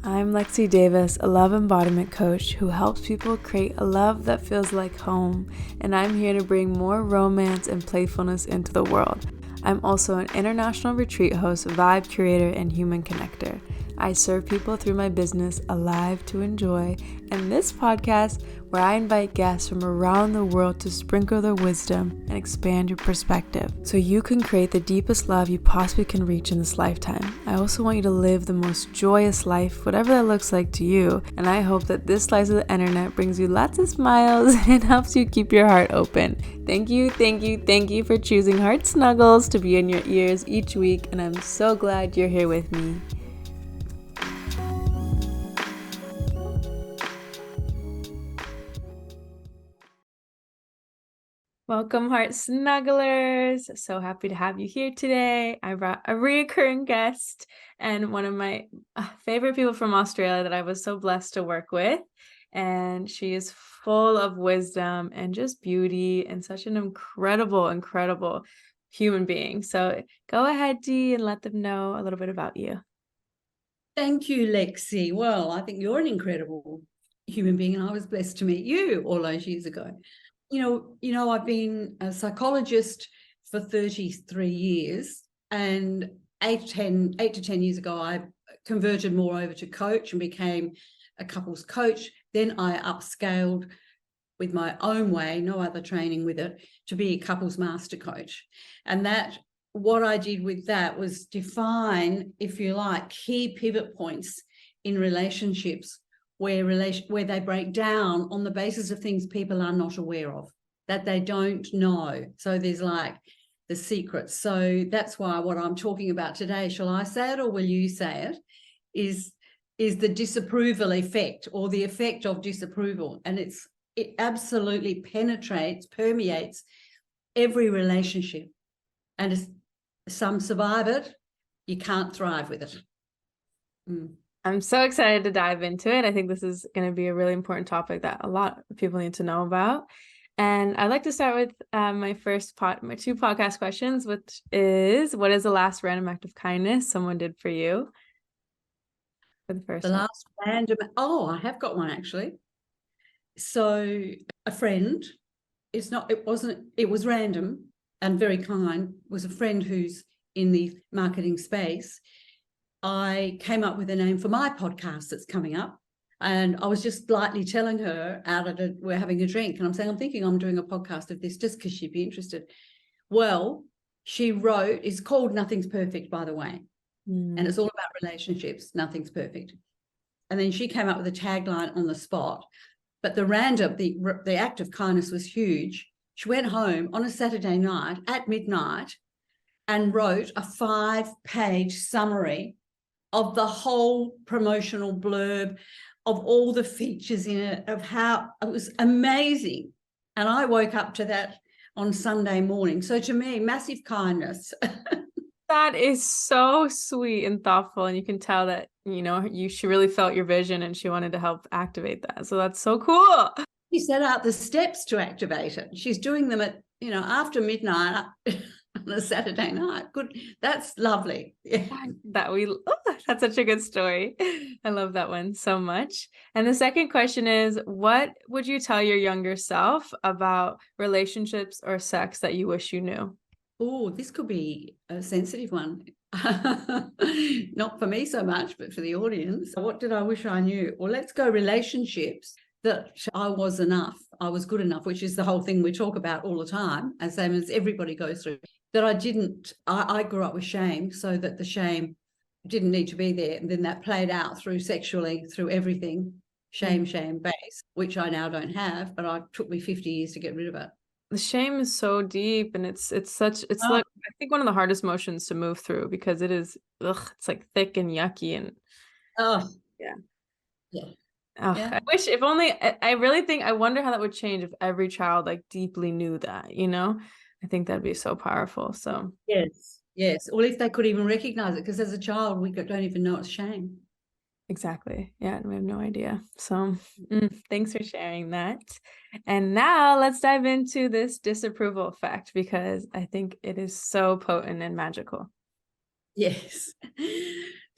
I'm Lexi Davis, a love embodiment coach who helps people create a love that feels like home, and I'm here to bring more romance and playfulness into the world. I'm also an international retreat host, vibe curator, and human connector. I serve people through my business, Alive to Enjoy, and this podcast where I invite guests from around the world to sprinkle their wisdom and expand your perspective so you can create the deepest love you possibly can reach in this lifetime. I also want you to live the most joyous life, whatever that looks like to you, and I hope that this slice of the internet brings you lots of smiles and helps you keep your heart open. Thank you for choosing Heart Snuggles to be in your ears each week, and I'm so glad you're here with me. Welcome, Heart Snugglers. So happy to have you here today. I brought a recurring guest and one of my favorite people from Australia that I was so blessed to work with. And she is full of wisdom and just beauty and such an incredible human being. So go ahead, Dee, and let them know a little bit about you. Thank you, Lexi. Well, I think you're an incredible human being, and I was blessed to meet you all those years ago. You know, I've been a psychologist for 33 years, and 8 to 10 years ago, I converted more over to coach and became a couples coach. Then I upscaled with my own way, no other training with it, to be a couples master coach. And what I did with that was define, if you like, key pivot points in relationships where they break down on the basis of things people are not aware of, that they don't know. So there's like the secrets. So that's why what I'm talking about today, shall I say it or will you say it, is the disapproval effect, or the effect of disapproval. And it absolutely permeates every relationship. And some survive it, you can't thrive with it. I'm so excited to dive into it. I think this is going to be a really important topic that a lot of people need to know about. And I'd like to start with my two podcast questions, which is, what is the last random act of kindness someone did for you? For the first one. Last random, I have got one actually. So a friend, it was random and very kind, was a friend who's in the marketing space. I came up with a name for my podcast that's coming up, and I was just lightly telling her we're having a drink, and I'm saying, I'm thinking I'm doing a podcast of this just because she'd be interested. Well, she wrote, it's called Nothing's Perfect, by the way, and it's all about relationships. Nothing's perfect. And then she came up with a tagline on the spot, but the act of kindness was huge. She went home on a Saturday night at midnight and wrote a 5-page summary of the whole promotional blurb, of all the features in it, of how it was amazing. And I woke up to that on Sunday morning. So to me, massive kindness. That is so sweet and thoughtful. And you can tell that, she really felt your vision and she wanted to help activate that. So that's so cool. She set out the steps to activate it. She's doing them at, after midnight on a Saturday night. Good. That's lovely. Yeah. That's such a good story. I love that one so much. And the second question is, what would you tell your younger self about relationships or sex that you wish you knew? Oh, this could be a sensitive one. Not for me so much, but for the audience. What did I wish I knew? Well, let's go relationships. That I was enough, I was good enough, which is the whole thing we talk about all the time, as same as everybody goes through. That I grew up with shame, so that the shame didn't need to be there. And then that played out through sexually, through everything, shame base, which I now don't have, but it took me 50 years to get rid of it. The shame is so deep, and it's like, I think one of the hardest emotions to move through, because it is, it's like thick and yucky and yeah. I wish, if only, I wonder how that would change if every child like deeply knew that, I think that'd be so powerful. So yes. Or if they could even recognize it, because as a child, we don't even know it's shame. Exactly. Yeah, we have no idea. So thanks for sharing that. And now let's dive into this disapproval effect, because I think it is so potent and magical. Yes.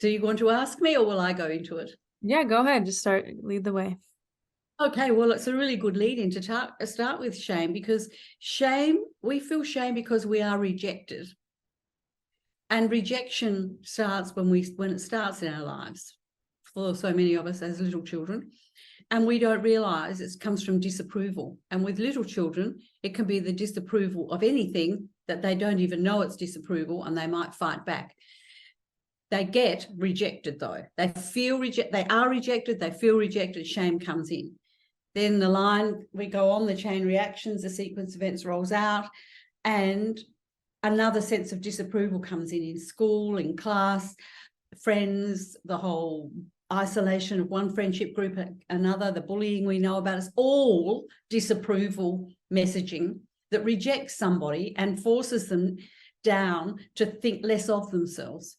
Do you want to ask me, or will I go into it? Yeah, go ahead. Just lead the way. Okay, well, it's a really good lead in to start with shame, because we feel shame because we are rejected. And rejection starts when it starts in our lives, for so many of us as little children. And we don't realize it comes from disapproval. And with little children, it can be the disapproval of anything that they don't even know it's disapproval, and they might fight back. They get rejected, though. They are rejected, they feel rejected, shame comes in. Then we go on the chain reactions, the sequence of events rolls out, and another sense of disapproval comes in school, in class, friends, the whole isolation of one friendship group, another, the bullying we know about, is all disapproval messaging that rejects somebody and forces them down to think less of themselves.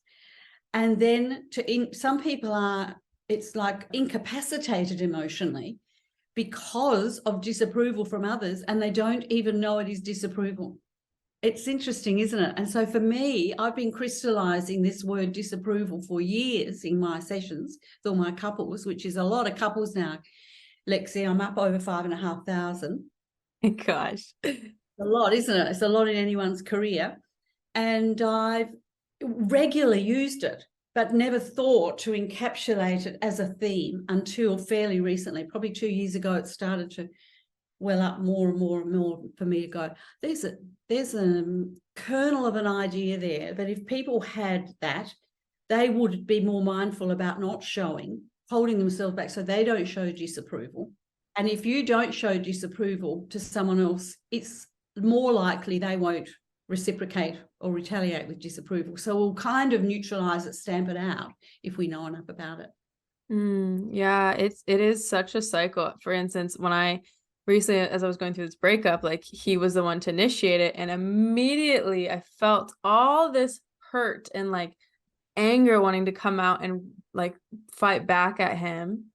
And then some people it's like incapacitated emotionally because of disapproval from others, and they don't even know it is disapproval. It's interesting, isn't it? And so for me, I've been crystallizing this word disapproval for years in my sessions with all my couples, which is a lot of couples now. Lexi, I'm up over 5,500. Gosh. A lot, isn't it? It's a lot in anyone's career. And I've regularly used it, but never thought to encapsulate it as a theme until fairly recently. Probably 2 years ago, it started to well up more and more and more for me to go, there's a kernel of an idea there that if people had that, they would be more mindful about not holding themselves back so they don't show disapproval. And if you don't show disapproval to someone else, it's more likely they won't reciprocate or retaliate with disapproval. So we'll kind of neutralize it, stamp it out if we know enough about it. Yeah, it is such a cycle. For instance, when I recently, as I was going through this breakup, like he was the one to initiate it, and immediately I felt all this hurt and like anger wanting to come out and like fight back at him.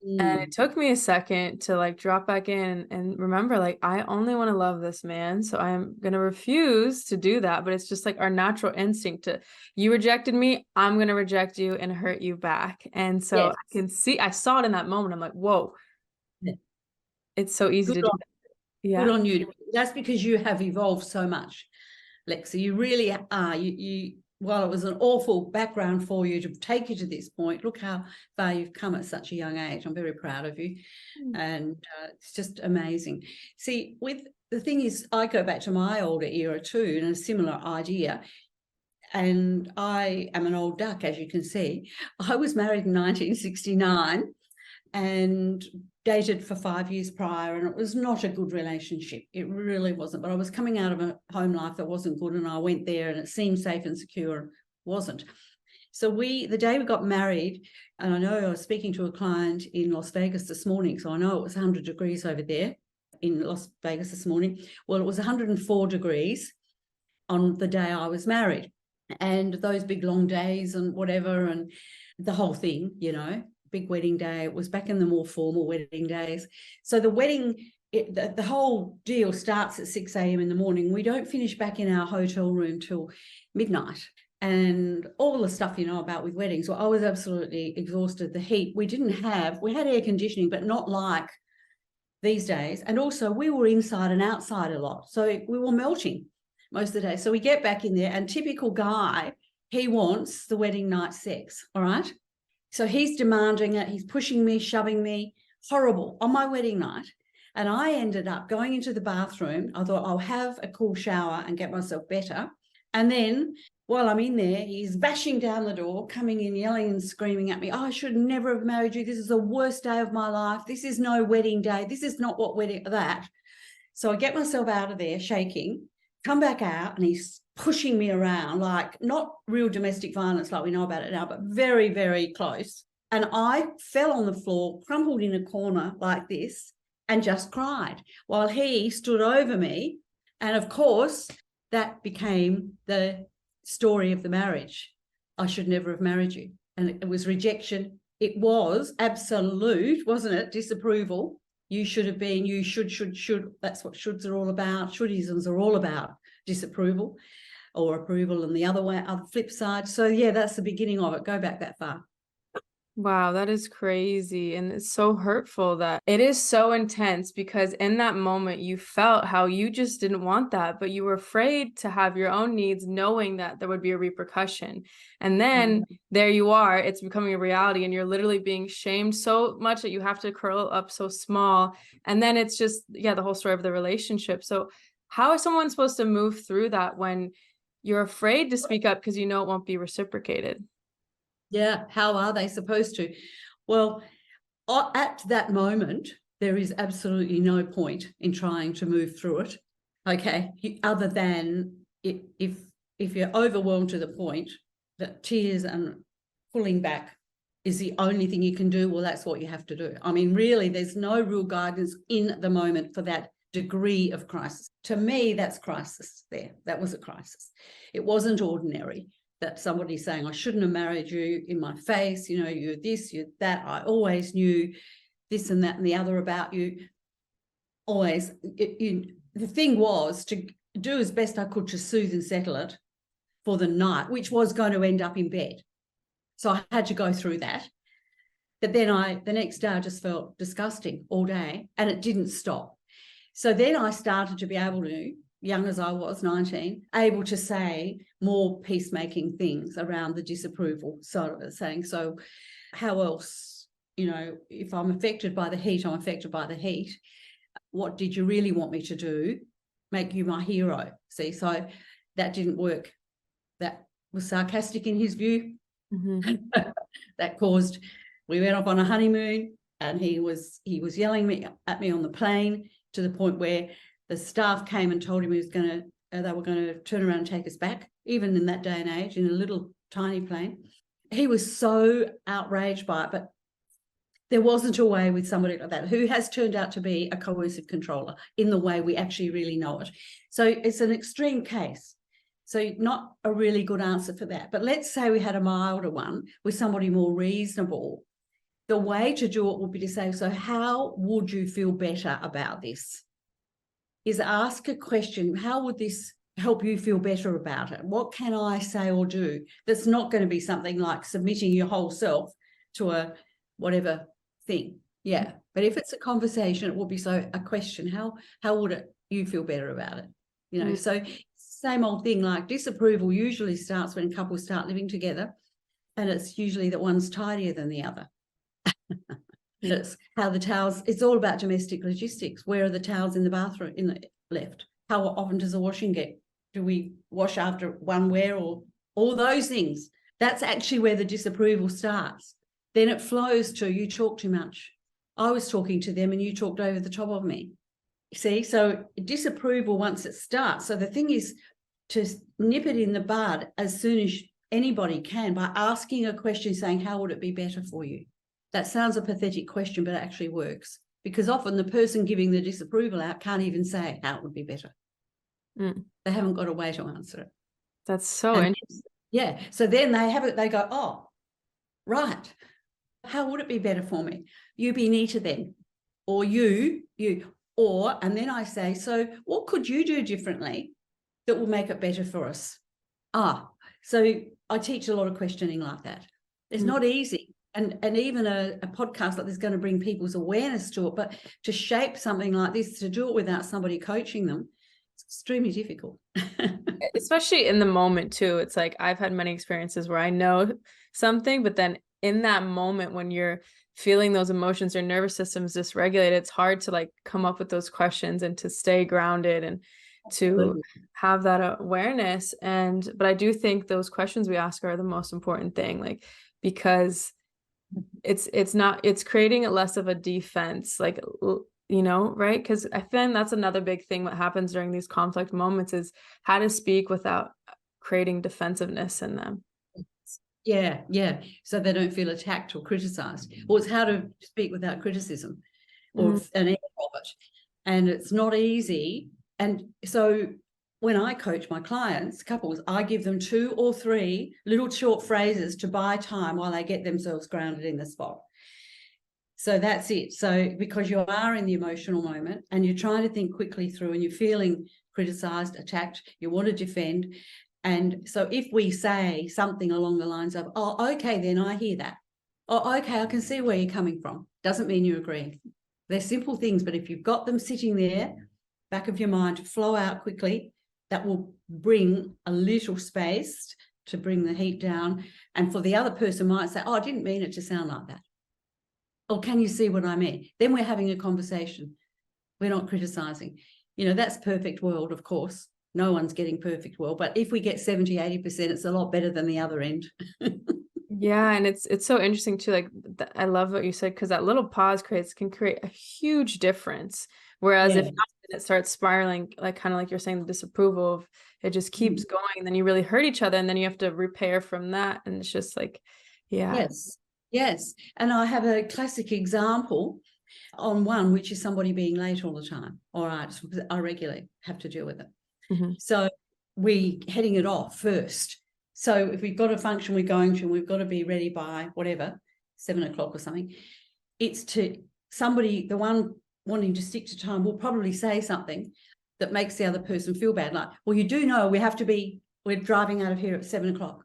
And it took me a second to like drop back in and remember, like, I only want to love this man. So I'm going to refuse to do that. But it's just like our natural instinct you rejected me, I'm going to reject you and hurt you back. And so yes. I saw it in that moment. I'm like, whoa, yeah. It's so easy to do that. Yeah. Good on you. That's because you have evolved so much, Lexi. You really are. While it was an awful background for you to take you to this point, look how far you've come at such a young age. I'm very proud of you. And it's just amazing. See, the thing is, I go back to my older era too, and a similar idea. And I am an old duck, as you can see. I was married in 1969 and dated for 5 years prior, and it was not a good relationship. It really wasn't. But I was coming out of a home life that wasn't good, and I went there and it seemed safe and secure. Wasn't. So the day we got married, and I know I was speaking to a client in Las Vegas this morning, so I know it was 100 degrees over there in Las Vegas this morning. Well, it was 104 degrees on the day I was married. And those big long days and whatever, and the whole thing, big wedding day. It was back in the more formal wedding days. So the wedding, the whole deal starts at 6 a.m. in the morning. We don't finish back in our hotel room till midnight. And all the stuff you know about with weddings. Well, I was absolutely exhausted. The heat, we had air conditioning, but not like these days. And also we were inside and outside a lot. So we were melting most of the day. So we get back in there, and typical guy, he wants the wedding night sex, all right? So he's demanding it. He's pushing me, shoving me. Horrible on my wedding night. And I ended up going into the bathroom. I thought I'll have a cool shower and get myself better. And then while I'm in there, he's bashing down the door, coming in, yelling and screaming at me. Oh, I should never have married you. This is the worst day of my life. This is no wedding day. This is not what wedding, that. So I get myself out of there shaking, come back out, and he's pushing me around, like not real domestic violence like we know about it now, but very, very close. And I fell on the floor, crumpled in a corner like this, and just cried while he stood over me. And of course, that became the story of the marriage. I should never have married you. And it was rejection. It was absolute, wasn't it? Disapproval. You should have been, you should. That's what shoulds are all about. Shouldiisms are all about disapproval or approval, and the other flip side. So yeah, that's the beginning of it. Go back that far. Wow, that is crazy. And it's so hurtful that it is so intense because in that moment you felt how you just didn't want that, but you were afraid to have your own needs, knowing that there would be a repercussion. And then there you are, it's becoming a reality, and you're literally being shamed so much that you have to curl up so small. And then it's just, yeah, the whole story of the relationship. So, how is someone supposed to move through that when you're afraid to speak up because you know it won't be reciprocated? Yeah, how are they supposed to? Well, at that moment, there is absolutely no point in trying to move through it. Okay, other than if you're overwhelmed to the point that tears and pulling back is the only thing you can do, well, that's what you have to do. I mean, really, there's no real guidance in the moment for that degree of crisis. To me, that's crisis there. That was a crisis. It wasn't ordinary that somebody's saying, I shouldn't have married you, in my face, you know, you're this, you're that. I always knew this and that and the other about you. Always. The thing was to do as best I could to soothe and settle it for the night, which was going to end up in bed. So I had to go through that. But then the next day I just felt disgusting all day, and it didn't stop. So then I started to be able to, young as I was, 19, able to say more peacemaking things around the disapproval side of it, saying, so how else, you know, if I'm affected by the heat, I'm affected by the heat. What did you really want me to do? Make you my hero. See, so that didn't work. That was sarcastic in his view. That caused, we went off on a honeymoon, and he was yelling at me on the plane, to the point where the staff came and told him they were going to turn around and take us back, even in that day and age, in a little tiny plane. He was so outraged by it, but there wasn't a way with somebody like that, who has turned out to be a coercive controller in the way we actually really know it. So it's an extreme case. So not a really good answer for that. But let's say we had a milder one with somebody more reasonable. The way to do it would be to say, so how would you feel better about this? Is ask a question. How would this help you feel better about it? What can I say or do that's not going to be something like submitting your whole self to a whatever thing? Yeah. But if it's a conversation, it will be a question. How would you feel better about it? You know, so same old thing, like disapproval usually starts when couples start living together, and it's usually that one's tidier than the other. It's how the towels, it's all about domestic logistics. Where are the towels in the bathroom left? How often does the washing get? Do we wash after one wear, or all those things? That's actually where the disapproval starts. Then it flows to, you talk too much. I was talking to them and you talked over the top of me. See, so disapproval once it starts. So the thing is to nip it in the bud as soon as anybody can by asking a question, saying, how would it be better for you? That sounds a pathetic question, but it actually works, because often the person giving the disapproval out can't even say how it would be better. They haven't got a way to answer it. That's so interesting. Yeah. So then they go, oh, right. How would it be better for me? You be neater then. Or you, and then I say, so what could you do differently that will make it better for us? So I teach a lot of questioning like that. It's not easy. And even a podcast like this is going to bring people's awareness to it, but to shape something like this, to do it without somebody coaching them, it's extremely difficult. Especially in the moment too. It's like I've had many experiences where I know something, but then in that moment when you're feeling those emotions, your nervous system is dysregulated, it's hard to like come up with those questions and to stay grounded and to have that awareness. But I do think those questions we ask are the most important thing, like, because it's creating less of a defense, like, you know, right? Because I think that's another big thing. What happens during these conflict moments is how to speak without creating defensiveness in them. Yeah. So they don't feel attacked or criticized. Or it's how to speak without criticism or an echo of it. And it's not easy. And so when I coach my clients, couples, I give them 2 or 3 little short phrases to buy time while they get themselves grounded in the spot. So that's it. So because you are in the emotional moment and you're trying to think quickly through and you're feeling criticized, attacked, you want to defend. And so if we say something along the lines of, oh, okay, then I hear that. Oh, okay, I can see where you're coming from. Doesn't mean you agree. They're simple things, but if you've got them sitting there, back of your mind, to flow out quickly, that will bring a little space to bring the heat down. And for the other person might say, oh, I didn't mean it to sound like that. Or can you see what I mean? Then we're having a conversation. We're not criticizing. You know, that's perfect world, of course. No one's getting perfect world. But if we get 70, 80%, it's a lot better than the other end. Yeah, and it's so interesting too. Like I love what you said, because that little pause can create a huge difference. Whereas if it starts spiraling, like kind of like you're saying, the disapproval of it just keeps going, and then you really hurt each other, and then you have to repair from that, and it's just like, yeah. Yes. And I have a classic example on one, which is somebody being late all the time. All right, I regularly have to deal with it. Mm-hmm. So we heading it off first. So if we've got a function we're going to, and we've got to be ready by whatever, 7 o'clock or something, it's to somebody, the one wanting to stick to time will probably say something that makes the other person feel bad. Like, well, you do know we're driving out of here at 7 o'clock.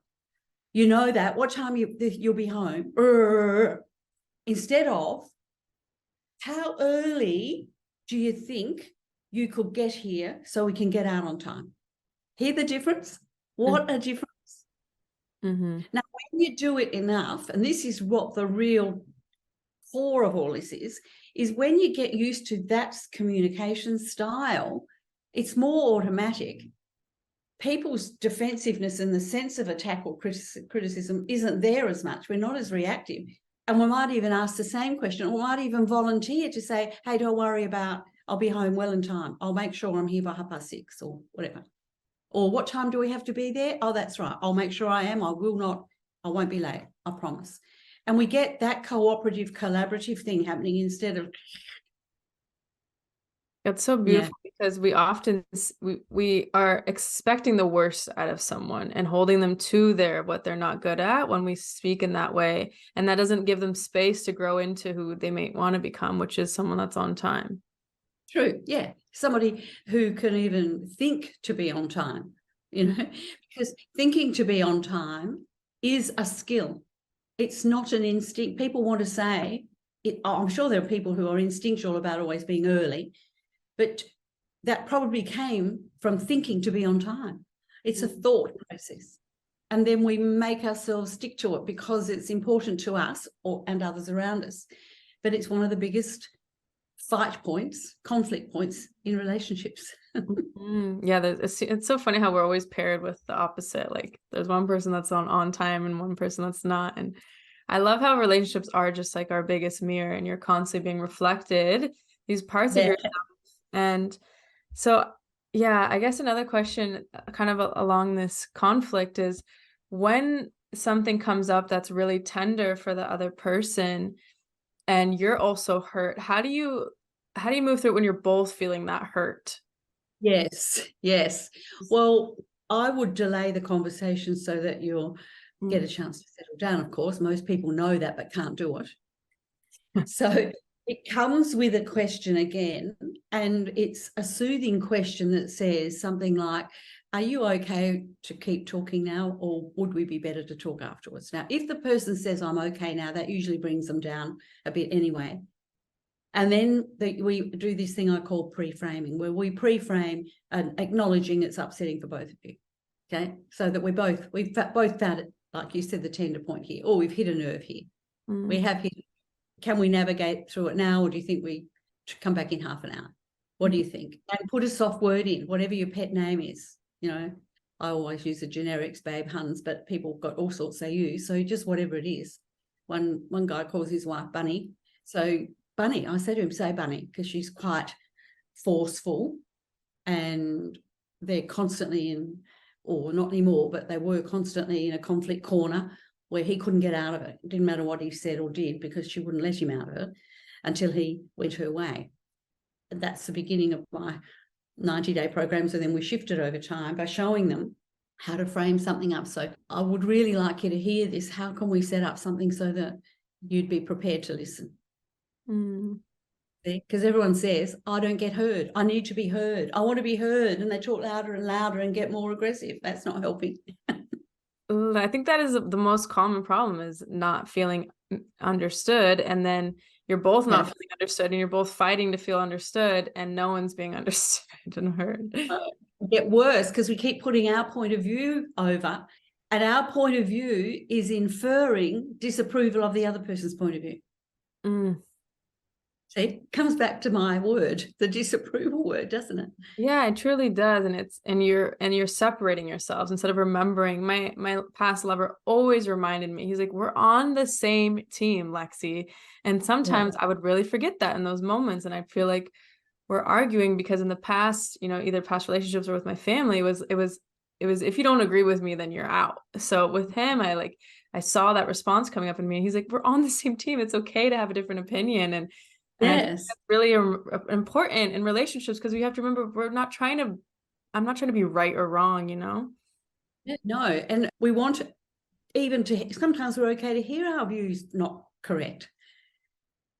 You know that. What time you'll be home? Instead of, how early do you think you could get here so we can get out on time? Hear the difference? What a difference. Mm-hmm. Now, when you do it enough, and this is what the real core of all this is when you get used to that communication style, it's more automatic. People's defensiveness and the sense of attack or criticism isn't there as much. We're not as reactive. And we might even ask the same question, or we might even volunteer to say, hey, don't worry I'll be home well in time. I'll make sure I'm here by 6:30 or whatever. Or what time do we have to be there? Oh, that's right. I'll make sure I am. I won't be late. I promise. And we get that cooperative, collaborative thing happening instead of. It's so beautiful because we often we are expecting the worst out of someone and holding them to what they're not good at when we speak in that way. And that doesn't give them space to grow into who they may want to become, which is someone that's on time. True. Yeah. Somebody who can even think to be on time, because thinking to be on time is a skill. It's not an instinct. People want to say it. I'm sure there are people who are instinctual about always being early, but that probably came from thinking to be on time. It's a thought process. And then we make ourselves stick to it because it's important to us and others around us. But it's one of the biggest conflict points in relationships. Yeah, it's so funny how we're always paired with the opposite. Like there's one person that's on time and one person that's not. And I love how relationships are just like our biggest mirror, and you're constantly being reflected these parts of yourself. And so, yeah, I guess another question kind of along this conflict is, when something comes up that's really tender for the other person and you're also hurt, how do you move through it when you're both feeling that hurt? Yes. Well, I would delay the conversation so that you'll get a chance to settle down. Of course, most people know that but can't do it. So it comes with a question again, and it's a soothing question that says something like, are you okay to keep talking now, or would we be better to talk afterwards? Now, if the person says I'm okay now, that usually brings them down a bit anyway. And then we do this thing I call pre-framing, where we pre-frame and acknowledging it's upsetting for both of you. Okay, so that we've both found it, like you said, the tender point here, or we've hit a nerve here. We have hit. Can we navigate through it now, or do you think we should come back in half an hour? What do you think? And put a soft word in, whatever your pet name is. I always use the generics, babe, huns, but people got all sorts they use. So just whatever it is. One guy calls his wife Bunny. So Bunny, I said to him, say Bunny, because she's quite forceful, and they're constantly in, or not anymore, but they were constantly in a conflict corner where he couldn't get out of it. It didn't matter what he said or did, because she wouldn't let him out of it until he went her way. And that's the beginning of my 90-day programs. And then we shifted over time by showing them how to frame something up. So I would really like you to hear this. How can we set up something so that you'd be prepared to listen? Because everyone says, I don't get heard. I need to be heard. I want to be heard. And they talk louder and louder and get more aggressive. That's not helping. I think that is the most common problem, is not feeling understood. And then you're both not Yeah. feeling understood, and you're both fighting to feel understood, and no one's being understood and heard. Get worse because we keep putting our point of view over, and our point of view is inferring disapproval of the other person's point of view. Mm. See, it comes back to my word, the disapproval word, doesn't it? Yeah, it truly does. And you're separating yourselves instead of remembering. My past lover always reminded me, he's like, we're on the same team, Lexi. And sometimes I would really forget that in those moments. And I feel like we're arguing because in the past, either past relationships or with my family, it was if you don't agree with me, then you're out. So with him, I saw that response coming up in me, and he's like, we're on the same team. It's okay to have a different opinion. And I think Yes. that's really important in relationships, because we have to remember I'm not trying to be right or wrong, No, and we want sometimes we're okay to hear our views not correct,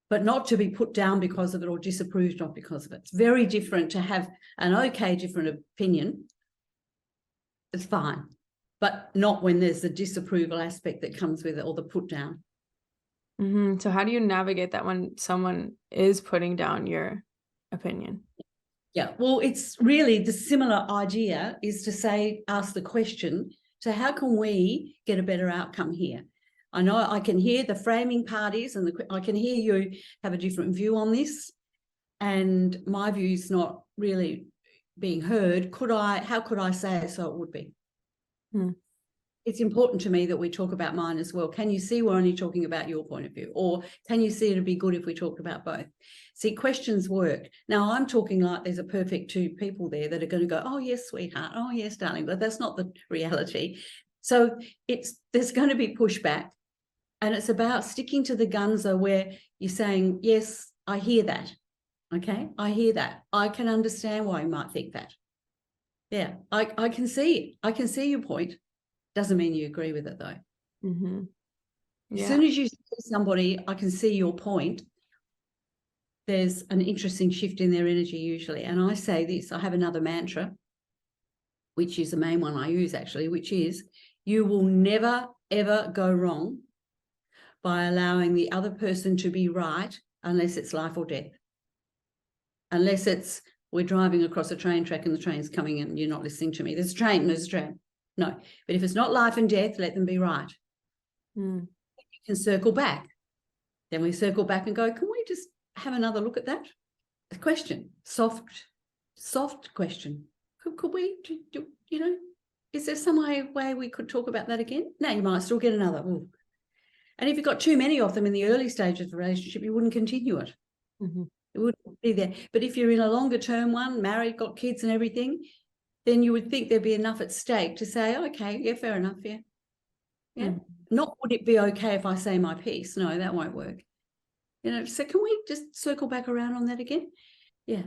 but not to be put down because of it or disapproved not because of it. It's very different to have an different opinion. It's fine, but not when there's the disapproval aspect that comes with it or the put down. Mm-hmm. So how do you navigate that when someone is putting down your opinion? Yeah, well, it's really the similar idea is to ask the question, so how can we get a better outcome here? I know I can hear the framing parties and I can hear you have a different view on this, and my view's not really being heard. How could I say it so it would be? It's important to me that we talk about mine as well. Can you see we're only talking about your point of view? Or can you see it'd be good if we talked about both? See, questions work. Now, I'm talking like there's a perfect two people there that are going to go, oh, yes, sweetheart. Oh, yes, darling. But that's not the reality. So there's going to be pushback. And it's about sticking to the guns, though, where you're saying, yes, I hear that. Okay, I hear that. I can understand why you might think that. Yeah, I can see it. I can see your point. Doesn't mean you agree with it, though. Mm-hmm. Yeah. As soon as you see somebody, I can see your point, there's an interesting shift in their energy usually. And I say this, I have another mantra, which is the main one I use actually, which is, you will never, ever go wrong by allowing the other person to be right unless it's life or death. Unless it's, we're driving across a train track and the train's coming and you're not listening to me. There's a train. No, but if it's not life and death, let them be right. You can circle back. Then we circle back and go, can we just have another look at that? A question, soft question. Could we, is there some way we could talk about that again? No, you might still get another. Ooh. And if you've got too many of them in the early stages of the relationship, you wouldn't continue it. Mm-hmm. It wouldn't be there. But if you're in a longer term one, married, got kids and everything, then you would think there'd be enough at stake to say, okay, yeah, fair enough, yeah. Yeah. Mm-hmm. Not would it be okay if I say my piece? No, that won't work. So can we just circle back around on that again? Yeah.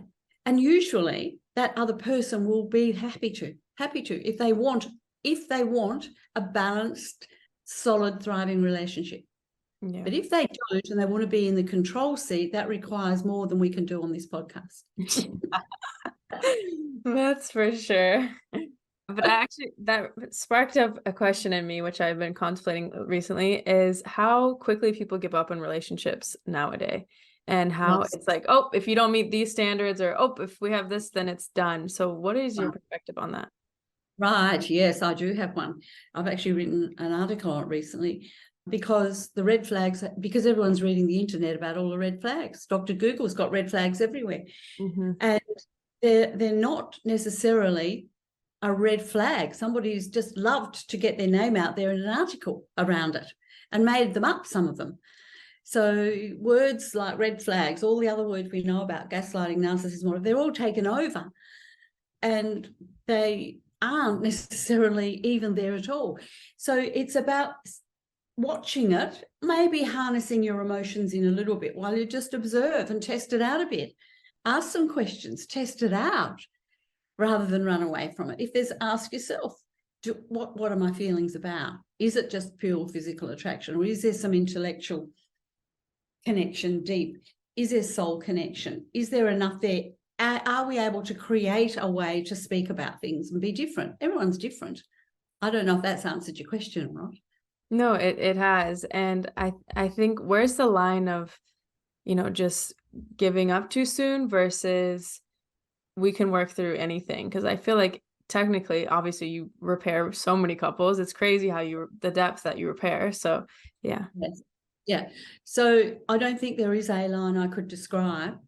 And usually that other person will be happy to, if they want a balanced, solid, thriving relationship. Yeah. But if they don't and they want to be in the control seat, that requires more than we can do on this podcast. That's for sure. But actually, that sparked up a question in me, which I've been contemplating recently, is how quickly people give up in relationships nowadays, and how it's like, oh, if you don't meet these standards, or oh, if we have this, then it's done. So what is your perspective on that? Right. Yes, I do have one. I've actually written an article on it recently, because the red flags, because everyone's reading the internet about all the red flags. Dr. Google's got red flags everywhere. Mm-hmm. And they're not necessarily a red flag. Somebody's just loved to get their name out there in an article around it and made them up, some of them. So words like red flags, all the other words we know about, gaslighting, narcissism, they're all taken over, and they aren't necessarily even there at all. So it's about watching it, maybe harnessing your emotions in a little bit while you just observe and test it out a bit. Ask some questions, test it out, rather than run away from it. If there's, ask yourself, what are my feelings about? Is it just pure physical attraction, or is there some intellectual connection deep? Is there soul connection? Is there enough there? Are we able to create a way to speak about things and be different? Everyone's different. I don't know if that's answered your question or not. No, it has. And I think where's the line of, just giving up too soon versus we can work through anything? Because I feel like technically, obviously, you repair so many couples. It's crazy how the depth that you repair. So yeah. Yes. Yeah. So I don't think there is a line I could describe,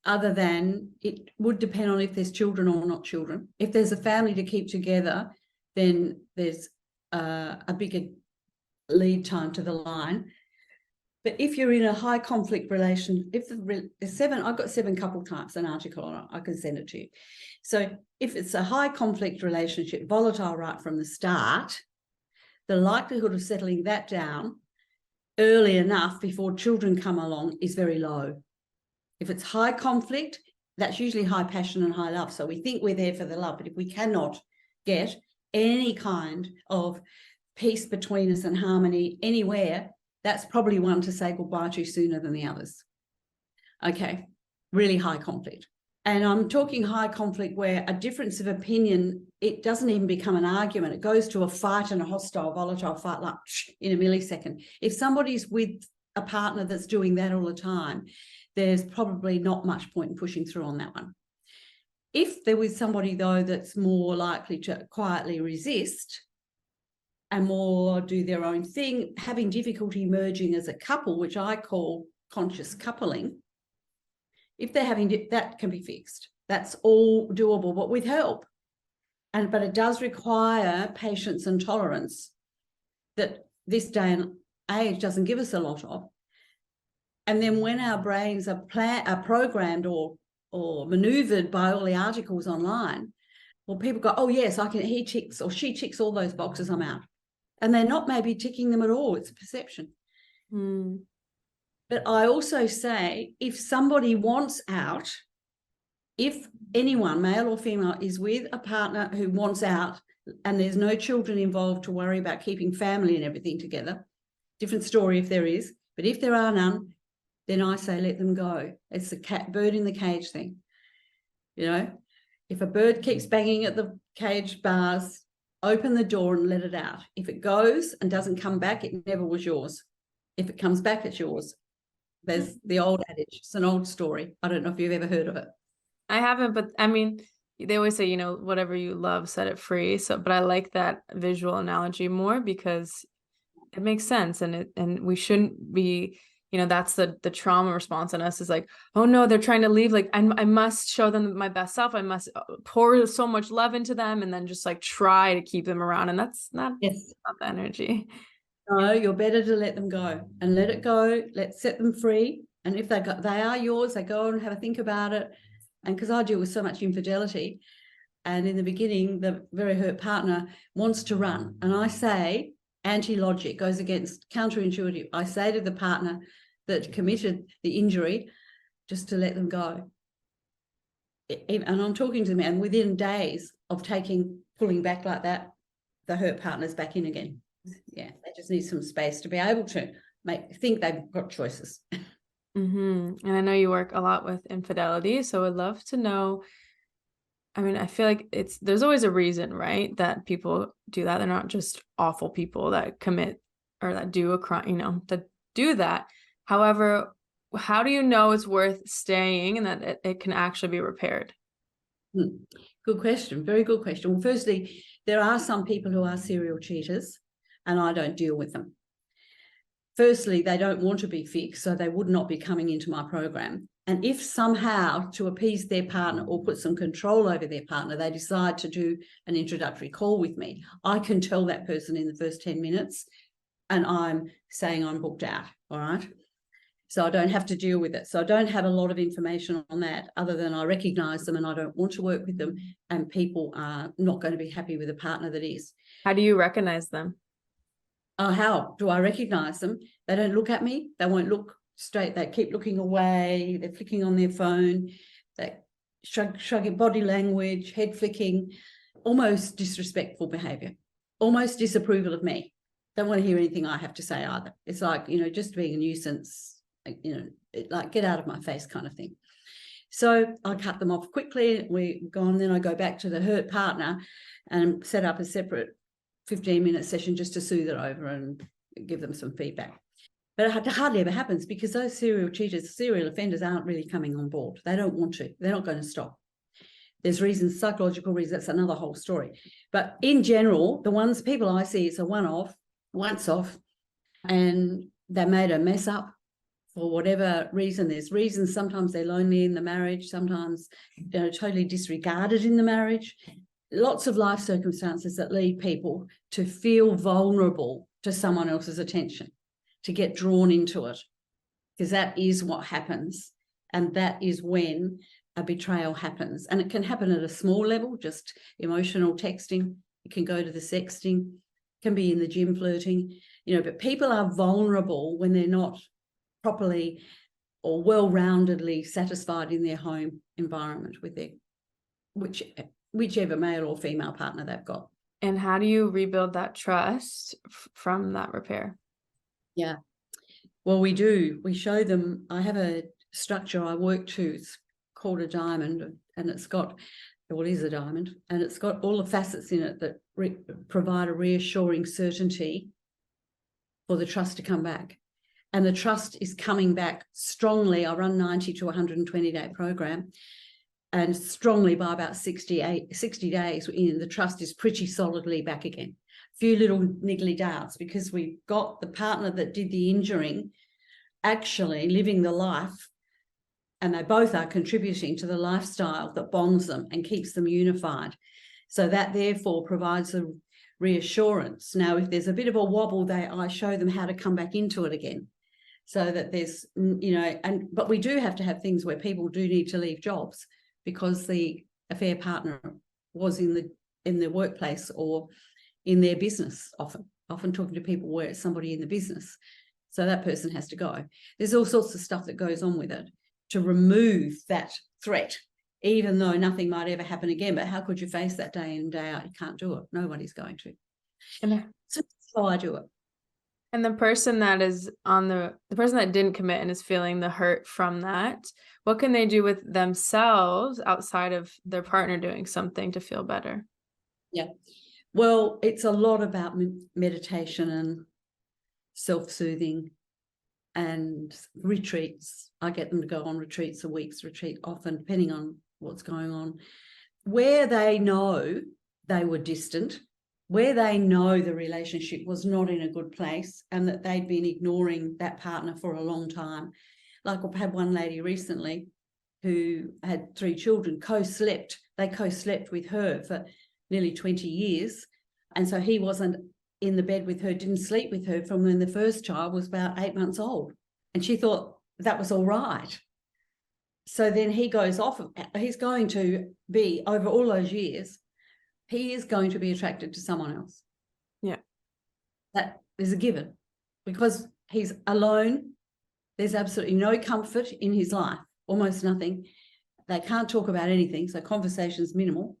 other than it would depend on if there's children or not children. If there's a family to keep together, then there's a bigger lead time to the line. But if you're in a high conflict relation, if there's seven, I've got 7 couple types, an article on it, I can send it to you. So if it's a high conflict relationship, volatile right from the start, the likelihood of settling that down early enough before children come along is very low. If it's high conflict, that's usually high passion and high love. So we think we're there for the love, but if we cannot get any kind of peace between us and harmony anywhere, that's probably one to say goodbye to sooner than the others. Okay, really high conflict. And I'm talking high conflict where a difference of opinion, it doesn't even become an argument. It goes to a fight, and a hostile, volatile fight, like in a millisecond. If somebody's with a partner that's doing that all the time, there's probably not much point in pushing through on that one. If there was somebody, though, that's more likely to quietly resist and more do their own thing, having difficulty merging as a couple, which I call conscious coupling, if they're having that can be fixed. That's all doable, but with help. But it does require patience and tolerance that this day and age doesn't give us a lot of. And then when our brains are programmed or maneuvered by all the articles online, well, people go, oh yes, he ticks or she ticks all those boxes, I'm out. And they're not maybe ticking them at all. It's a perception. But I also say, if somebody wants out, if anyone, male or female, is with a partner who wants out and there's no children involved to worry about keeping family and everything together, different story if there is, but if there are none, then I say let them go. It's the bird in the cage thing. If a bird keeps banging at the cage bars, open the door and let it out. If it goes and doesn't come back, it never was yours. If it comes back, it's yours. There's the old adage. It's an old story. I don't know if you've ever heard of it. I haven't, but I mean, they always say, whatever you love, set it free. So, but I like that visual analogy more because it makes sense, and we shouldn't be, that's the trauma response in us is like, oh no, they're trying to leave. Like I must show them my best self. I must pour so much love into them, and then just like try to keep them around. And that's not the energy. No, you're better to let them go and let it go. Let's set them free. And if they are yours, they go and have a think about it. And because I deal with so much infidelity, and in the beginning, the very hurt partner wants to run. And I say, anti-logic, goes against counterintuitive. I say to the partner that committed the injury, just to let them go. And I'm talking to them, and within days of pulling back like that, the hurt partner's back in again. Yeah, they just need some space to be able to think they've got choices. And I know you work a lot with infidelity, so I'd love to know. I mean, I feel like there's always a reason, right, that people do that. They're not just awful people that commit or that do a crime, that do that. However, how do you know it's worth staying and that it can actually be repaired? Good question. Very good question. Well, firstly, there are some people who are serial cheaters, and I don't deal with them. Firstly, they don't want to be fixed, so they would not be coming into my program. And if somehow, to appease their partner or put some control over their partner, they decide to do an introductory call with me, I can tell that person in the first 10 minutes, and I'm saying I'm booked out, all right? So I don't have to deal with it. So I don't have a lot of information on that, other than I recognise them and I don't want to work with them, and people are not going to be happy with a partner that is. How do you recognize them? How do I recognise them? They don't look at me. They won't look straight. They keep looking away. They're flicking on their phone. They shrug body language, head flicking, almost disrespectful behaviour, almost disapproval of me. Don't want to hear anything I have to say either. It's like, just being a nuisance, like get out of my face kind of thing. So I cut them off quickly. We go on, then I go back to the hurt partner and set up a separate 15-minute session just to soothe it over and give them some feedback. But it hardly ever happens because those serial cheaters, serial offenders aren't really coming on board. They don't want to. They're not going to stop. There's reasons, psychological reasons, that's another whole story. But in general, the ones people I see, it's a one-off, once off, and they made a mess up for whatever reason. There's reasons, sometimes they're lonely in the marriage, sometimes totally disregarded in the marriage. Lots of life circumstances that lead people to feel vulnerable to someone else's attention, to get drawn into it, because that is what happens. And that is when a betrayal happens. And it can happen at a small level, just emotional texting. It can go to the sexting, it can be in the gym flirting, but people are vulnerable when they're not properly or well-roundedly satisfied in their home environment with their whichever male or female partner they've got. And how do you rebuild that trust from that repair? Yeah. Well, we do. We show them. I have a structure I work to. It's called a diamond, and it's got, well, it is a diamond, and it's got all the facets in it that provide a reassuring certainty for the trust to come back. And the trust is coming back strongly. I run 90 to 120-day program, and strongly by about 60 days in, the trust is pretty solidly back again. A few little niggly doubts because we've got the partner that did the injuring actually living the life, and they both are contributing to the lifestyle that bonds them and keeps them unified. So that therefore provides a reassurance. Now, if there's a bit of a wobble, I show them how to come back into it again. So that there's, but we do have to have things where people do need to leave jobs because the affair partner was in the workplace or in their business, often talking to people where it's somebody in the business. So that person has to go. There's all sorts of stuff that goes on with it to remove that threat, even though nothing might ever happen again. But how could you face that day in and day out? You can't do it. Nobody's going to. And so that's how I do it. And the person that is the person that didn't commit and is feeling the hurt from that, what can they do with themselves outside of their partner doing something to feel better? Yeah. Well, it's a lot about meditation and self-soothing and retreats. I get them to go on retreats, a week's retreat often, depending on what's going on, where they know they were distant, where they know the relationship was not in a good place and that they'd been ignoring that partner for a long time. Like I've had one lady recently who had 3 children, co-slept. They co-slept with her for nearly 20 years. And so he wasn't in the bed with her, didn't sleep with her from when the first child was about 8 months old. And she thought that was all right. So then he goes off. He's going to be, over all those years, he is going to be attracted to someone else. Yeah. That is a given because he's alone. There's absolutely no comfort in his life, almost nothing. They can't talk about anything, so conversation's minimal.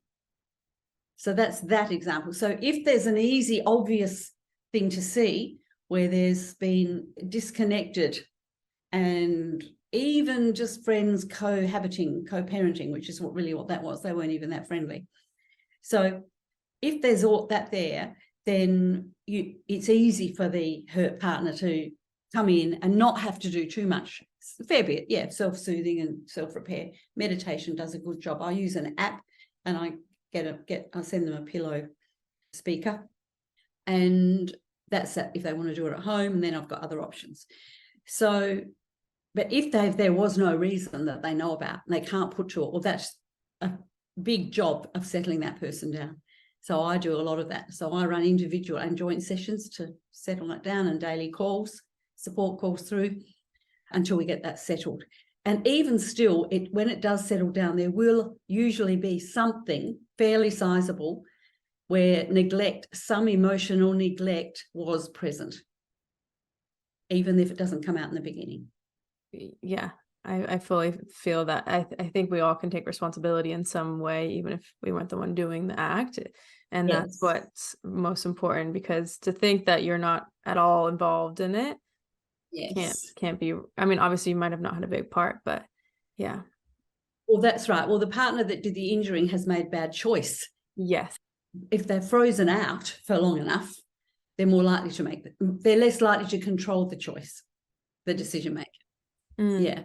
So that's that example. So if there's an easy, obvious thing to see where there's been disconnected and even just friends cohabiting, co-parenting, which is what that was. They weren't even that friendly. So if there's all that there, then it's easy for the hurt partner to come in and not have to do too much. A fair bit, yeah, self-soothing and self-repair. Meditation does a good job. I use an app and I send them a pillow speaker, and that's that if they want to do it at home, and then I've got other options. So, but if there was no reason that they know about and they can't put to it, well, that's a big job of settling that person down. So I do a lot of that. So I run individual and joint sessions to settle that down and daily calls, support calls through until we get that settled. And even still, when it does settle down, there will usually be something fairly sizable where some emotional neglect was present, even if it doesn't come out in the beginning. Yeah, I fully feel that. I think we all can take responsibility in some way, even if we weren't the one doing the act. And Yes. That's what's most important, because to think that you're not at all involved in it, yes, can't be. I mean, obviously you might have not had a big part, but yeah. Well, that's right. Well, the partner that did the injuring has made bad choice. Yes. if they're frozen out for long enough, they're more likely to they're less likely to control the choice, the decision making. Yeah.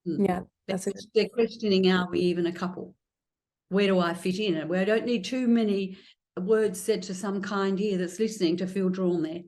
Yeah, they're questioning, are we even a couple? Where do I fit in? And where I don't need too many words said to some kind ear that's listening to feel drawn there.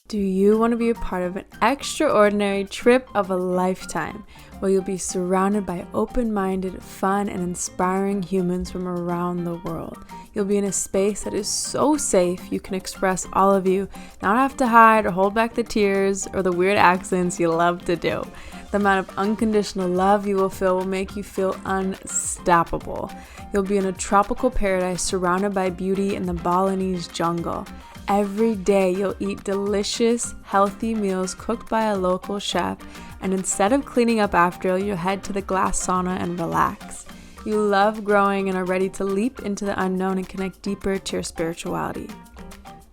Do you want to be a part of an extraordinary trip of a lifetime where you'll be surrounded by open-minded, fun, and inspiring humans from around the world? You'll be in a space that is so safe you can express all of you, not have to hide or hold back the tears or the weird accents you love to do. The amount of unconditional love you will feel will make you feel unstoppable. You'll be in a tropical paradise surrounded by beauty in the Balinese jungle. Every day you'll eat delicious, healthy meals cooked by a local chef, and instead of cleaning up after, you'll head to the glass sauna and relax. You love growing and are ready to leap into the unknown and connect deeper to your spirituality.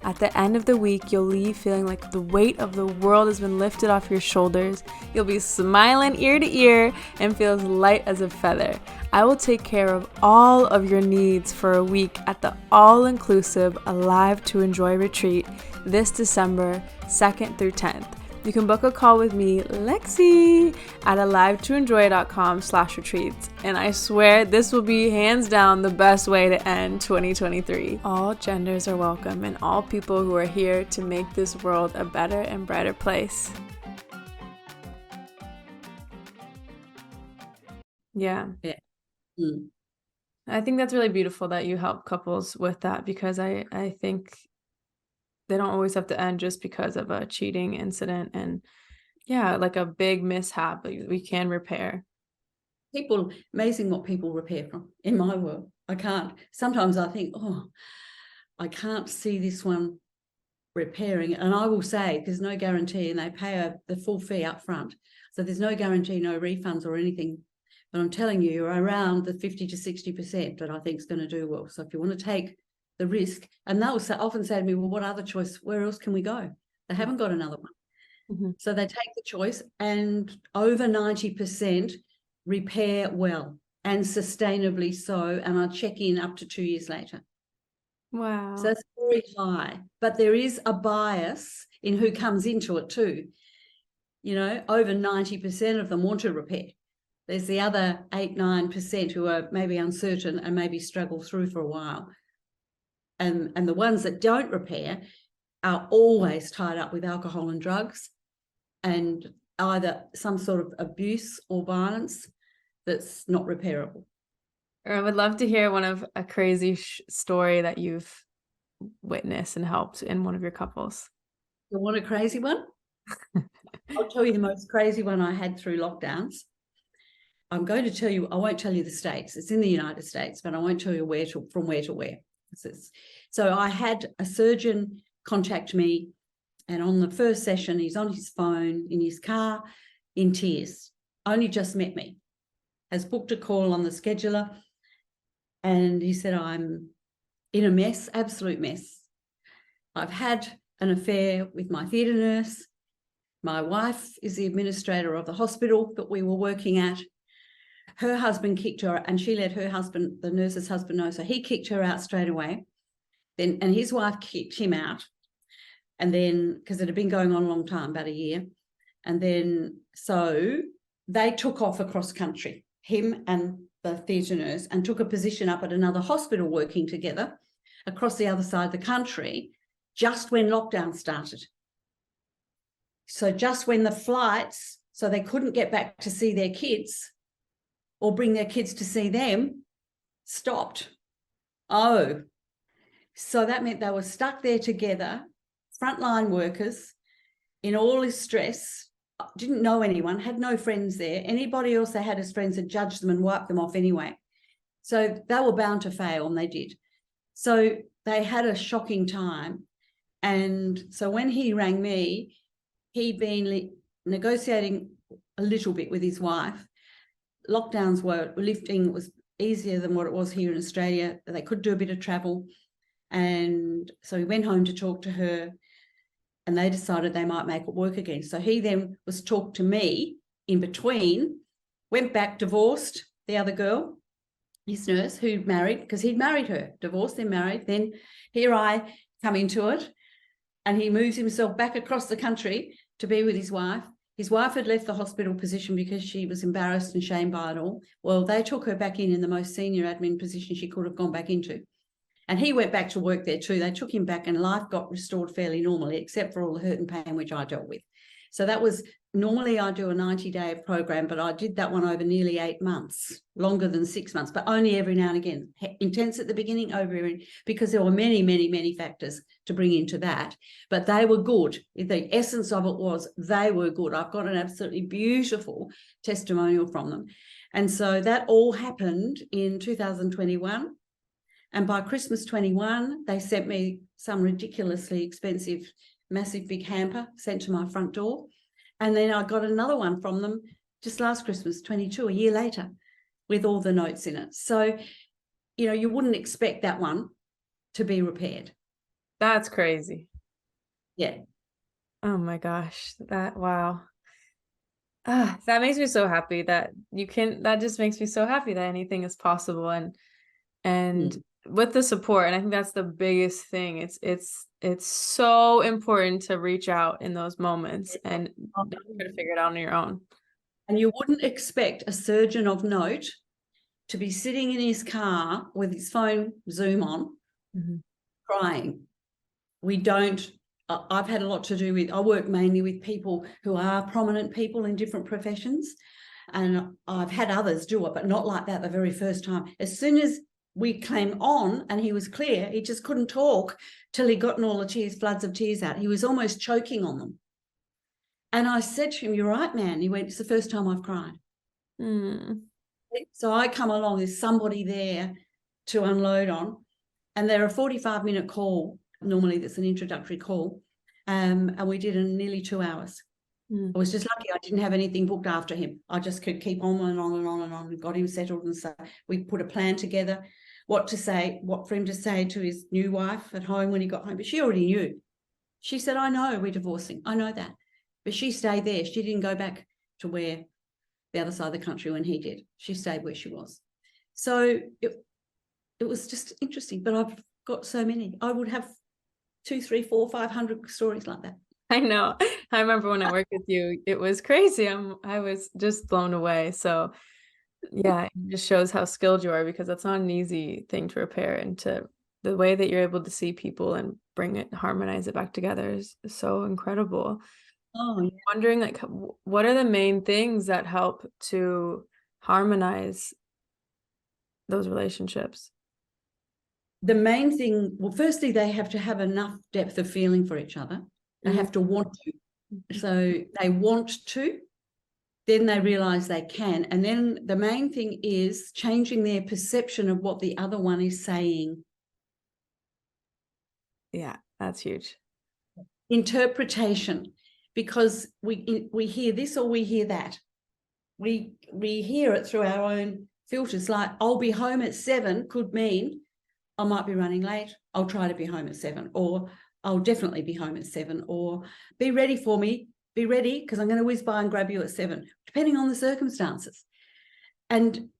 At the end of the week, you'll leave feeling like the weight of the world has been lifted off your shoulders. You'll be smiling ear to ear and feel as light as a feather. I will take care of all of your needs for a week at the all-inclusive Alive to Enjoy retreat this December 2nd through 10th. You can book a call with me, Lexi, at alivetoenjoy.com/retreats. And I swear this will be hands down the best way to end 2023. All genders are welcome and all people who are here to make this world a better and brighter place. Yeah. I think that's really beautiful that you help couples with that, because I think they don't always have to end just because of a cheating incident, and like a big mishap we can repair. Amazing what people repair from in my world. I can't. Sometimes I think, I can't see this one repairing. And I will say there's no guarantee, and they pay the full fee up front. So there's no guarantee, no refunds or anything. But I'm telling you, you're around the 50 to 60% that I think is going to do well. So if you want to take the risk, and they'll often say to me, well, what other choice? Where else can we go? They haven't got another one. Mm-hmm. So they take the choice, and over 90% repair well and sustainably so, and I check in up to 2 years later. Wow. So that's very high. But there is a bias in who comes into it too. Over 90% of them want to repair. There's the other 8-9% who are maybe uncertain and maybe struggle through for a while. And the ones that don't repair are always tied up with alcohol and drugs, and either some sort of abuse or violence that's not repairable. I would love to hear a crazy story that you've witnessed and helped in one of your couples. You want a crazy one? I'll tell you the most crazy one I had through lockdowns. I'm going to tell you, I won't tell you the states. It's in the United States, but I won't tell you from where to where. So I had a surgeon contact me, and on the first session, he's on his phone in his car in tears. Only just met me, has booked a call on the scheduler, and he said, I'm in a mess, absolute mess. I've had an affair with my theatre nurse. My wife is the administrator of the hospital that we were working at. Her husband kicked her, and she let her husband, the nurse's husband, know. So he kicked her out straight away. And his wife kicked him out. And then, because it had been going on a long time, about a year. And then, so they took off across country, him and the theatre nurse, and took a position up at another hospital working together across the other side of the country, just when lockdown started. So just when the flights, so they couldn't get back to see their kids or bring their kids to see them, stopped. So that meant they were stuck there together, frontline workers, in all this stress, didn't know anyone, had no friends there. Anybody else they had as friends had judged them and wiped them off anyway. So they were bound to fail, and they did. So they had a shocking time. And so when he rang me, he'd been negotiating a little bit with his wife. Lockdowns were lifting, it was easier than what it was here in Australia. They could do a bit of travel. And so he went home to talk to her, and they decided they might make it work again. So he then was talked to me in between, went back, divorced the other girl, his nurse, who married, because he'd married her, divorced, then married. Then here I come into it, and he moves himself back across the country to be with his wife. His wife had left the hospital position because she was embarrassed and shamed by it all. Well, they took her back in the most senior admin position she could have gone back into. And he went back to work there too. They took him back and life got restored fairly normally, except for all the hurt and pain, which I dealt with. So that was, normally I do a 90-day program, but I did that one over nearly 8 months, longer than 6 months, but only every now and again. Intense at the beginning, because there were many, many, many factors to bring into that, but they were good. The essence of it was they were good. I've got an absolutely beautiful testimonial from them. And so that all happened in 2021. And by Christmas 21, they sent me some ridiculously expensive, massive big hamper sent to my front door. And then I got another one from them just last Christmas, 22, a year later, with all the notes in it. So, you know, you wouldn't expect that one to be repaired. That's crazy. Yeah. Oh my gosh. Wow. That makes me so happy that that just makes me so happy that anything is possible. And with the support, and I think that's the biggest thing. It's so important to reach out in those moments and not try to figure it out on your own. And you wouldn't expect a surgeon of note to be sitting in his car with his phone Zoom on, crying. We don't. I've had a lot to do with, I work mainly with people who are prominent people in different professions, and I've had others do it, but not like that the very first time. As soon as we came on and he was clear, he just couldn't talk till he gotten all the tears, floods of tears out. He was almost choking on them. And I said to him, "You're right, man." He went, "It's the first time I've cried." So I come along, there's somebody there to unload on, and they're a 45-minute call. Normally that's an introductory call. And we did in nearly 2 hours. I was just lucky I didn't have anything booked after him. I just could keep on and on and on and on and got him settled. And so we put a plan together, what for him to say to his new wife at home when he got home. But she already knew. She said, "I know we're divorcing. I know that." But she stayed there. She didn't go back to where the other side of the country when he did. She stayed where she was. So it was just interesting. But I've got so many. I would have 200, 300, 400, 500 stories like that. I know. I remember when I worked with you, it was crazy. I was just blown away. So yeah, it just shows how skilled you are, because that's not an easy thing to repair, and the way that you're able to see people and harmonize it back together is so incredible. Oh, yeah. I'm wondering, like, what are the main things that help to harmonize those relationships? The main thing, well, firstly, they have to have enough depth of feeling for each other. They have to want to. So they want to, then they realize they can. And then the main thing is changing their perception of what the other one is saying. Yeah, that's huge. Interpretation, because we hear this or we hear that. We hear it through our own filters. Like, "I'll be home at 7" could mean I might be running late. I'll try to be home at 7, or I'll definitely be home at 7, or "Be ready for me. Be ready because I'm going to whiz by and grab you at 7," depending on the circumstances. And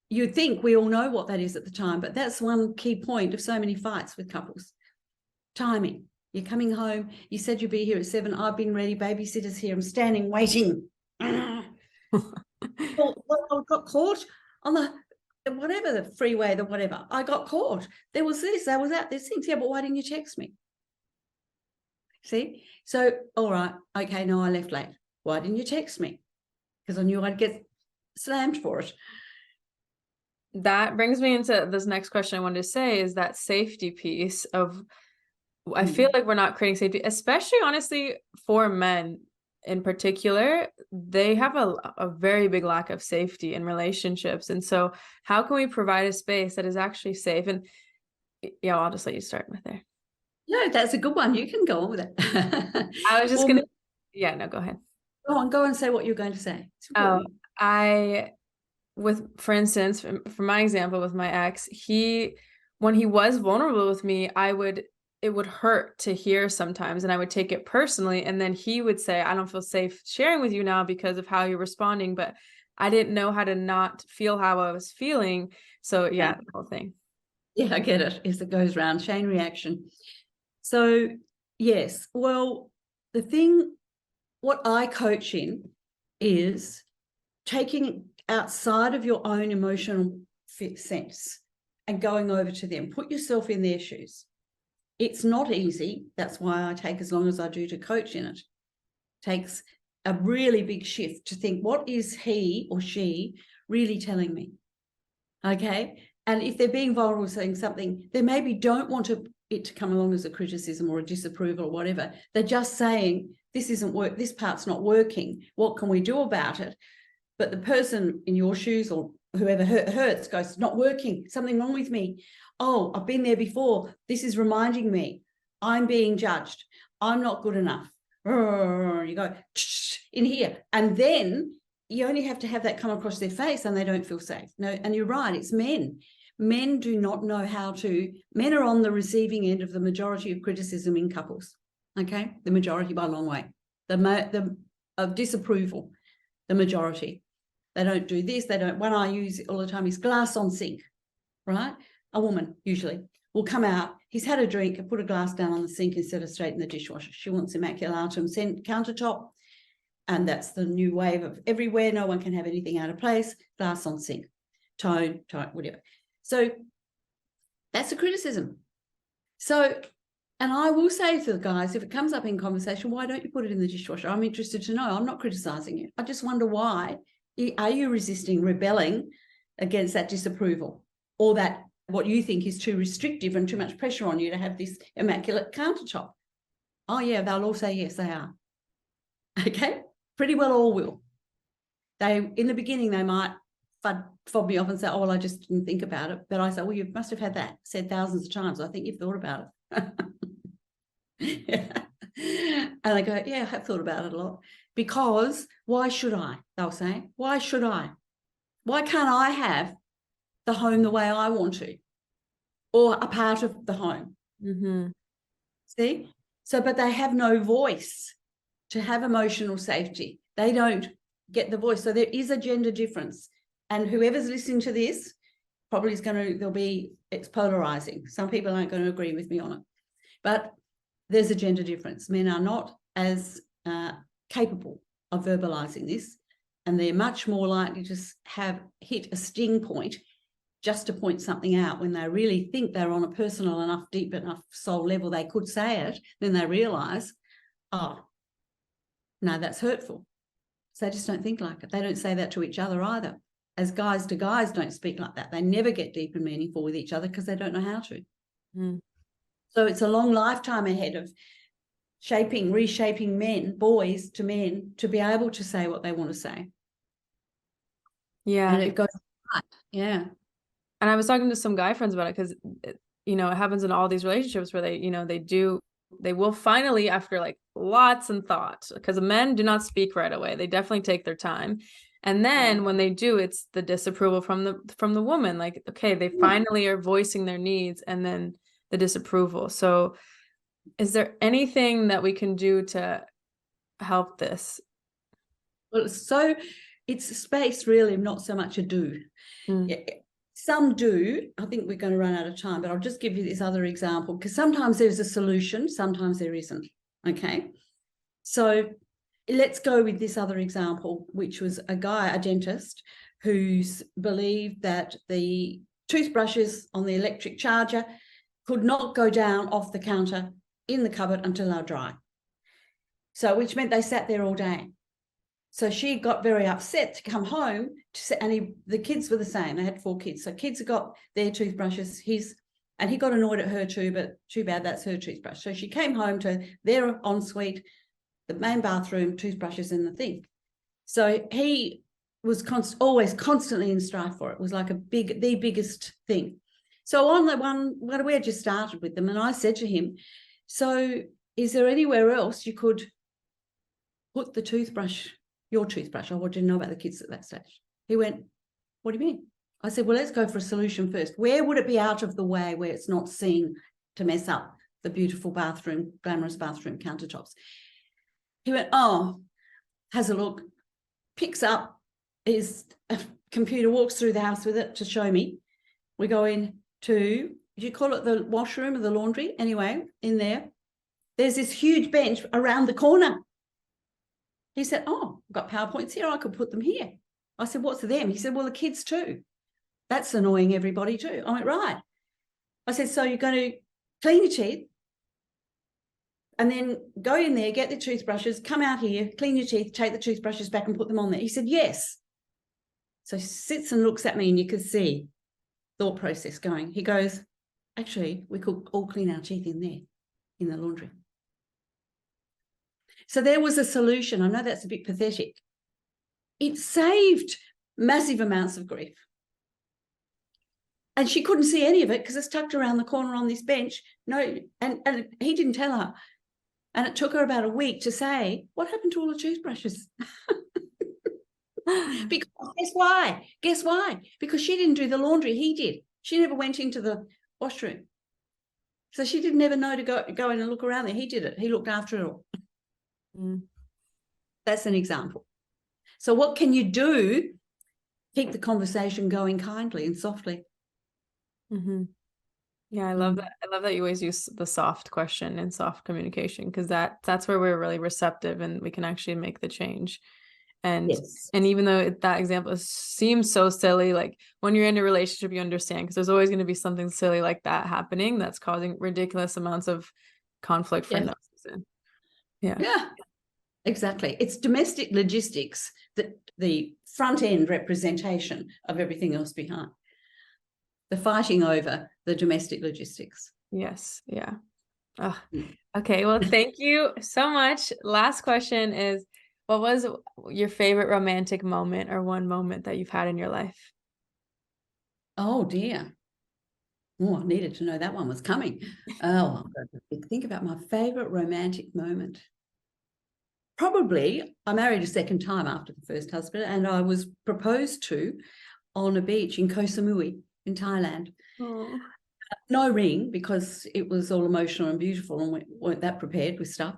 you'd think we all know what that is at the time, but that's one key point of so many fights with couples. Timing. You're coming home. You said you'd be here at 7. I've been ready. Babysitter's here. I'm standing waiting. Well, I got caught on the whatever, the freeway, the whatever. I got caught. There was this, there was that, there's things. Yeah, but why didn't you text me? See? So, all right. Okay, no, I left late. Why didn't you text me? Because I knew I'd get slammed for it. That brings me into this next question I wanted to say, is that safety piece of, I feel like we're not creating safety, especially honestly for men in particular. They have a very big lack of safety in relationships. And so how can we provide a space that is actually safe? And yeah, I'll just let you start with there. No, that's a good one. You can go on with it. I was just gonna, yeah, no, go ahead. Go and say what you're going to say. For instance, for my example with my ex, when he was vulnerable with me, it would hurt to hear sometimes, and I would take it personally. And then he would say, "I don't feel safe sharing with you now because of how you're responding." But I didn't know how to not feel how I was feeling. So yeah, the whole thing. Yeah, I get it. As it goes round, chain reaction. So yes, well, what I coach in is taking outside of your own emotional sense and going over to them. Put yourself in their shoes. It's not easy. That's why I take as long as I do to coach in it. Takes a really big shift to think, what is he or she really telling me? Okay. And if they're being vulnerable, saying something, they maybe don't want it to come along as a criticism or a disapproval or whatever. They're just saying, this part's not working. What can we do about it? But the person in your shoes or whoever hurts goes, it's not working, something wrong with me. Oh, I've been there before. This is reminding me I'm being judged. I'm not good enough. You go in here. And then you only have to have that come across their face and they don't feel safe. No, and you're right, it's men. Men do not know men are on the receiving end of the majority of criticism in couples. Okay, the majority by a long way. Of disapproval, the majority. They don't do this. They don't. One I use all the time is glass on sink, right? A woman usually will come out. He's had a drink and put a glass down on the sink instead of straight in the dishwasher. She wants immaculatum countertop. And that's the new wave of everywhere. No one can have anything out of place. Glass on sink, tone, whatever. So that's a criticism. So, and I will say to the guys, if it comes up in conversation, why don't you put it in the dishwasher? I'm interested to know. I'm not criticizing you. I just wonder why. Are you resisting, rebelling against that disapproval or that what you think is too restrictive and too much pressure on you to have this immaculate countertop? Oh, yeah, they'll all say, yes, they are. Okay, pretty well all will. In the beginning, they might fob me off and say, oh, well, I just didn't think about it. But I say, well, you must have had that said thousands of times. I think you've thought about it. Yeah. And they go, yeah, I have thought about it a lot. Because why should I? They'll say, why should I? Why can't I have the home the way I want to? Or a part of the home? Mm-hmm. See? So, but they have no voice to have emotional safety. They don't get the voice. So there is a gender difference. And whoever's listening to this probably it's polarizing. Some people aren't going to agree with me on it. But there's a gender difference. Men are not as capable of verbalizing this, and they're much more likely to hit a sting point just to point something out when they really think they're on a personal enough, deep enough soul level they could say it. Then they realize, oh, no, that's hurtful. So they just don't think like it. They don't say that to each other either. As guys to guys don't speak like that. They never get deep and meaningful with each other because they don't know how to. Mm. So it's a long lifetime ahead of reshaping boys to men, to be able to say what they want to say. Yeah. And it goes right. Yeah. And I was talking to some guy friends about it because, it happens in all these relationships where they will finally, after like lots and thought, because men do not speak right away. They definitely take their time. And then when they do, it's the disapproval from the woman. Like, okay, they finally are voicing their needs, and then the disapproval. So is there anything that we can do to help this? Well, it's a space really, not so much a do. Mm. Some do. I think we're going to run out of time, but I'll just give you this other example, because sometimes there's a solution, sometimes there isn't. Okay. So let's go with this other example, which was a dentist, who's believed that the toothbrushes on the electric charger could not go down off the counter in the cupboard until they're dry. So, which meant they sat there all day. So she got very upset to come home, the kids were the same. They had 4 kids. So kids got their toothbrushes, and he got annoyed at her too, but too bad, that's her toothbrush. So she came home to their ensuite, the main bathroom, toothbrushes in the thing. So he was always constantly in strife for it. It was like the biggest thing. So on the one, we had just started with them, and I said to him, so is there anywhere else you could put the toothbrush, your toothbrush? I didn't know about the kids at that stage. He went, what do you mean? I said, well, let's go for a solution first. Where would it be out of the way where it's not seen to mess up the beautiful bathroom, glamorous bathroom countertops? He went, oh, has a look, picks up his computer, walks through the house with it to show me. We go in to, do you call it the washroom or the laundry? Anyway, in there, there's this huge bench around the corner. He said, oh, I've got PowerPoints here. I could put them here. I said, what's them? He said, well, the kids too. That's annoying everybody too. I went, right. I said, so you're going to clean your teeth and then go in there, get the toothbrushes, come out here, clean your teeth, take the toothbrushes back and put them on there. He said, yes. So he sits and looks at me and you can see thought process going. He goes, actually, we could all clean our teeth in there, in the laundry. So there was a solution. I know that's a bit pathetic. It saved massive amounts of grief. And she couldn't see any of it because it's tucked around the corner on this bench. No, and he didn't tell her. And it took her about a week to say, what happened to all the toothbrushes? Because guess why? Guess why? Because she didn't do the laundry, he did. She never went into the washroom. So she didn't ever know to go in and look around there. He did it. He looked after it all. That's an example. So what can you do? Keep the conversation going kindly and softly. Mm-hmm. Yeah, I love that. I love that you always use the soft question and soft communication, because that's where we're really receptive and we can actually make the change. And yes. And even though that example seems so silly, like when you're in a relationship, you understand, because there's always going to be something silly like that happening that's causing ridiculous amounts of conflict for no reason. Yeah, exactly. It's domestic logistics, that the front end representation of everything else behind. The fighting over the domestic logistics. Yes. Yeah. Oh, okay. Well, thank you so much. Last question is, what was your favorite romantic moment or one moment that you've had in your life? Oh, dear. Oh, I needed to know that one was coming. Oh, I've got to think about my favorite romantic moment. Probably, I married a second time after the first husband, and I was proposed to on a beach in Koh Samui in Thailand. Oh. No ring, because it was all emotional and beautiful, and we weren't that prepared with stuff.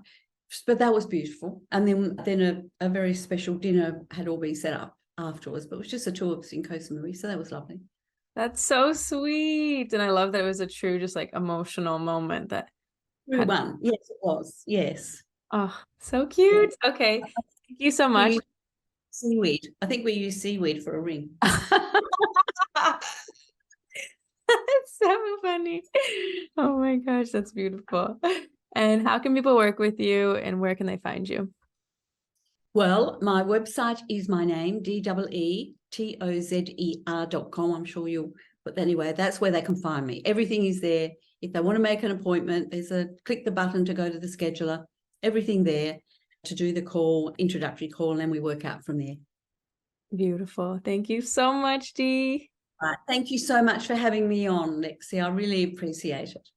But that was beautiful. And then a very special dinner had all been set up afterwards, but it was just the two of us in Koh Samui, so that was lovely. That's so sweet. And I love that it was a true, just like emotional moment that true one. Yes, it was. Yes. Oh, so cute. Yeah. Okay. Thank you so much. Seaweed. I think we use seaweed for a ring. That's so funny. Oh my gosh, that's beautiful. And how can people work with you, and where can they find you? Well, my website is my name, DEETOZER.com. I'm sure you'll, but anyway, that's where they can find me. Everything is there. If they want to make an appointment, there's click the button to go to the scheduler. Everything there to do the call, introductory call, and then we work out from there. Beautiful. Thank you so much, Dee. Right. Thank you so much for having me on, Lexi. I really appreciate it.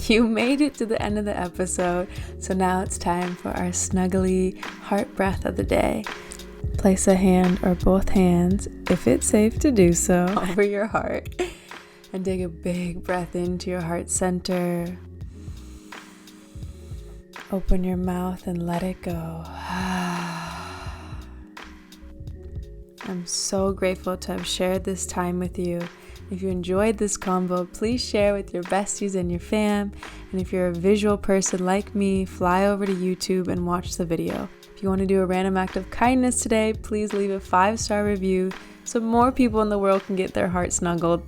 You made it to the end of the episode, so now it's time for our snuggly heart breath of the day. Place a hand or both hands, if it's safe to do so, over your heart, and take a big breath into your heart center. Open your mouth and let it go. I'm so grateful to have shared this time with you. If you enjoyed this combo, please share with your besties and your fam. And if you're a visual person like me, fly over to YouTube and watch the video. If you want to do a random act of kindness today, please leave a 5-star review so more people in the world can get their heart snuggled.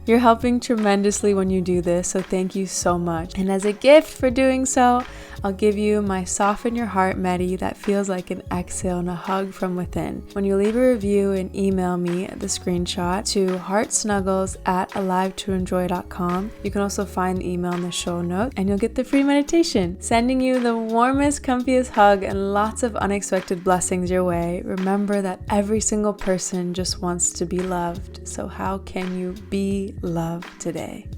You're helping tremendously when you do this, so thank you so much. And as a gift for doing so, I'll give you my Soften Your Heart Medi that feels like an exhale and a hug from within. When you leave a review and email me the screenshot to heartsnuggles@alivetoenjoy.com, you can also find the email in the show notes and you'll get the free meditation. Sending you the warmest, comfiest hug and lots of unexpected blessings your way. Remember that every single person just wants to be loved. So how can you be loved today?